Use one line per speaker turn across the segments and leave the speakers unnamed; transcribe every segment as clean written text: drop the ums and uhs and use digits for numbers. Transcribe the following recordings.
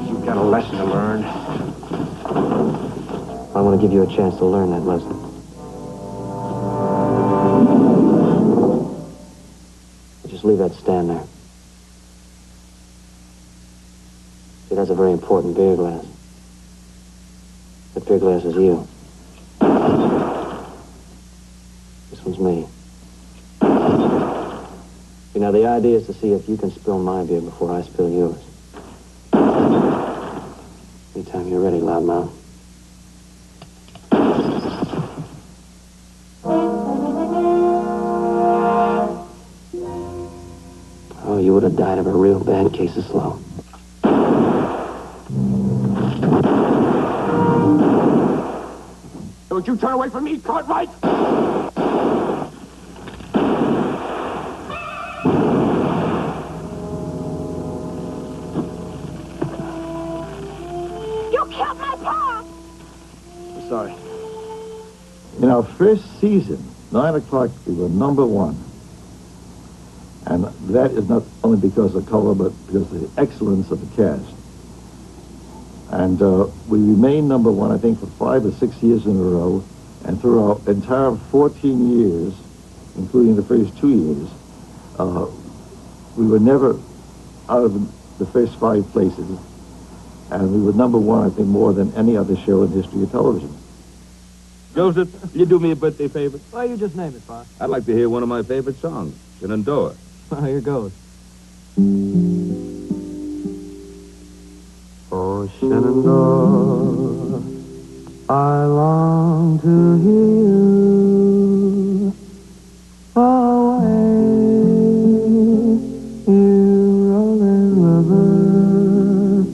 You've got a lesson to learn.
I want to give you a chance to learn that lesson. Just leave that stand there. See, that's a very important beer glass. That beer glass is you. This one's me. See, now the idea is to see if you can spill my beer before I spill yours. Anytime you're ready, loudmouth. Oh, you would have died of a real bad case of slow.
Don't you turn away from me, Cartwright!
You killed my pa!
I'm sorry.
In our first season, 9 o'clock, we were #1. And that is not only because of color, but because of the excellence of the cast. And we remained #1, I think, for 5 or 6 years in a row. And through our entire 14 years, including the first 2 years, we were never out of the first 5 places. And we were #1, I think, more than any other show in the history of television.
Joseph, will you do me a birthday favor?
Why, you just name it, Pa.
I'd like to hear one of my favorite songs, Shenandoah.
Well, here goes. Oh, Shenandoah, I long to hear you away, you rolling river.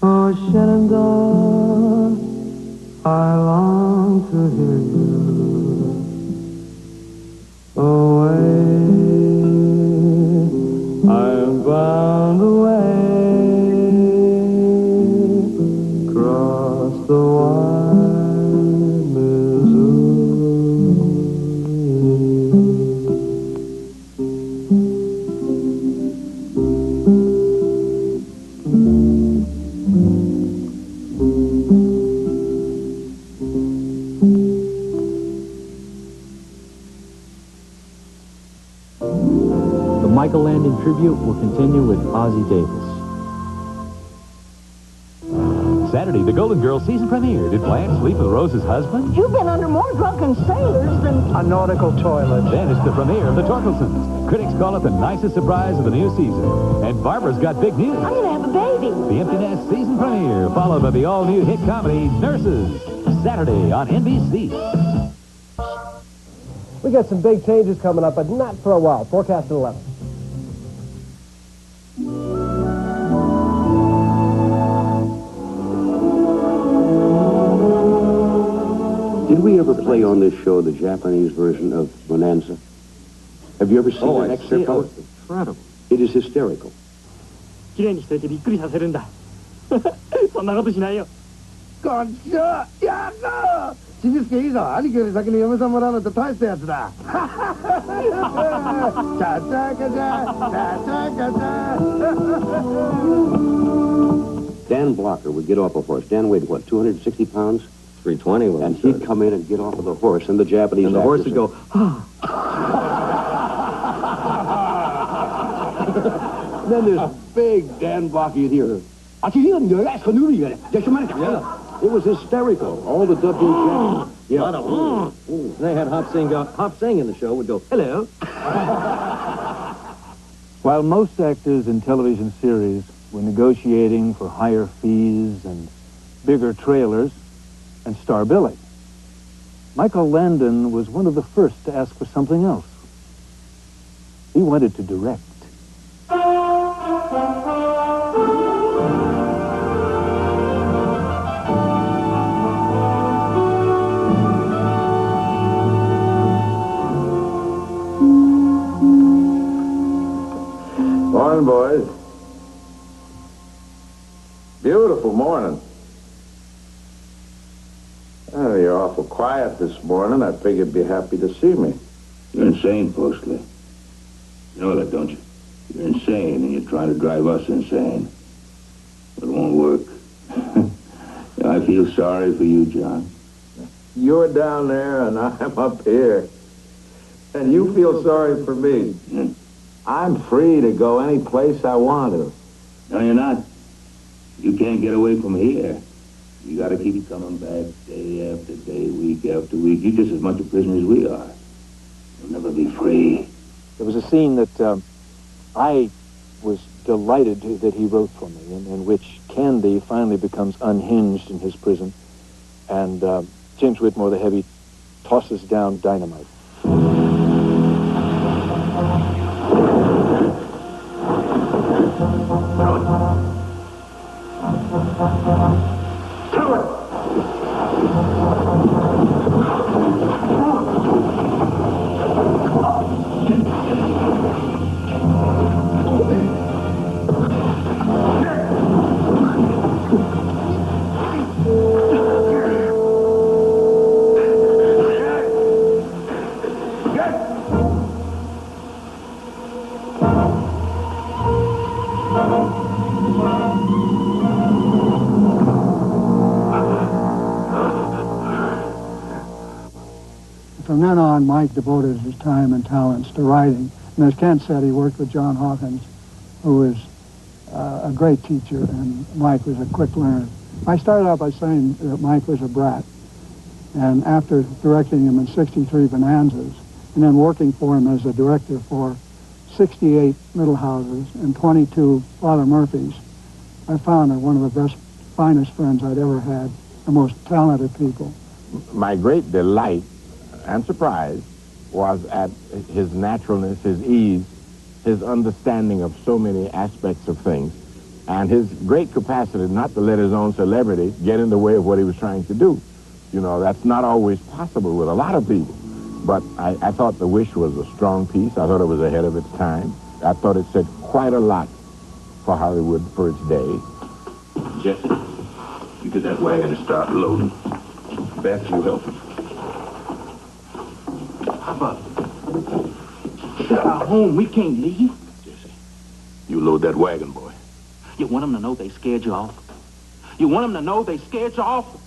Oh, Shenandoah, I long to hear you away. I'm bound away across the wide Missouri.
The Michael Landon tribute will continue with Ozzie Davis.
Saturday, the Golden Girls season premiere. Did Blanche sleep with Rose's husband?
You've been under more drunken sailors than...
A nautical toilet.
Then it's the premiere of The Torkelsons. Critics call it the nicest surprise of the new season. And Barbara's got big news.
I'm gonna have a baby.
The Empty Nest season premiere, followed by the all-new hit comedy, Nurses. Saturday on NBC.
We got some big changes coming up, but not for a while. Forecast at 11.
Did we ever play on this show the Japanese version of Bonanza? Have you ever seen an excerpt of it?
Incredible.
It is hysterical.
綺麗にしておいてびっくりさせるんだ。そんなことしないよ。
こんにちは、やったー。ちびすけいいぞ。兄貴より先に嫁さんもらうのって大したやつだ。チャチャカチャ、チャチャカチャ。
Dan Blocker would get off a horse. Dan weighed, what, 260 pounds?
320.
And he'd come in and get off of the horse, and the Japanese
And the horse would go,
Then this big Dan Blocker, you'd hear, yeah. It was hysterical. All the dubbing. Yeah.
They had Hop Sing in the show would go, hello.
While most actors in television series were negotiating for higher fees and bigger trailers and star billing, Michael Landon was one of the first to ask for something else. He wanted to direct.
Morning, boys. Beautiful morning. Oh, you're awful quiet this morning. I figured you'd be happy to see me.
You're insane, Postley. You know that, don't you? You're insane, and you're trying to drive us insane. But it won't work. I feel sorry for you, John.
You're down there and I'm up here. And you feel sorry for me. I'm free to go any place I want to.
No, you're not. You can't get away from here. You gotta keep coming back day after day, week after week. You're just as much a prisoner as we are. You'll never be free.
There was a scene that I was delighted that he wrote for me, in which Candy finally becomes unhinged in his prison, and James Whitmore, the heavy, tosses down dynamite.
From then on, Mike devoted his time and talents to writing. And as Kent said, he worked with John Hawkins, who was a great teacher, and Mike was a quick learner. I started out by saying that Mike was a brat. And after directing him in 63 Bonanzas, and then working for him as a director for 68 Middle Houses and 22 Father Murphys, I found that one of the best, finest friends I'd ever had, the most talented people.
My great delight and surprise was at his naturalness, his ease, his understanding of so many aspects of things, and his great capacity not to let his own celebrity get in the way of what he was trying to do. You know, that's not always possible with a lot of people. But I thought The Wish was a strong piece. I thought it was ahead of its time. I thought it said quite a lot for Hollywood for its day.
Jesse, you get that wagon and start loading. Beth, you help him.
How about our home? We can't leave.
Jesse, you load that wagon, boy.
You want them to know they scared you off? You want them to know they scared you off?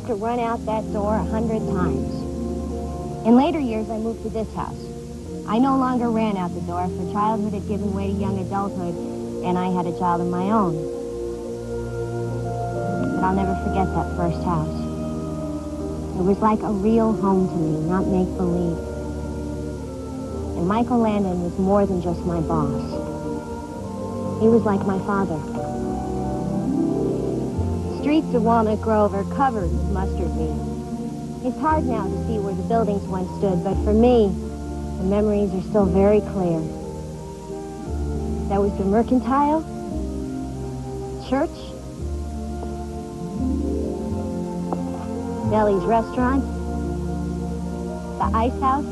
Run out that door 100 times. In later years, I moved to this house. I no longer ran out the door, for childhood had given way to young adulthood, and I had a child of my own. But I'll never forget that first house. It was like a real home to me, not make-believe. And Michael Landon was more than just my boss. He was like my father. Streets of Walnut Grove are covered with mustard weed. It's hard now to see where the buildings once stood, but for me, the memories are still very clear. That was the Mercantile, church, Deli's restaurant, the ice house,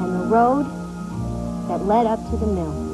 and the road that led up to the mill.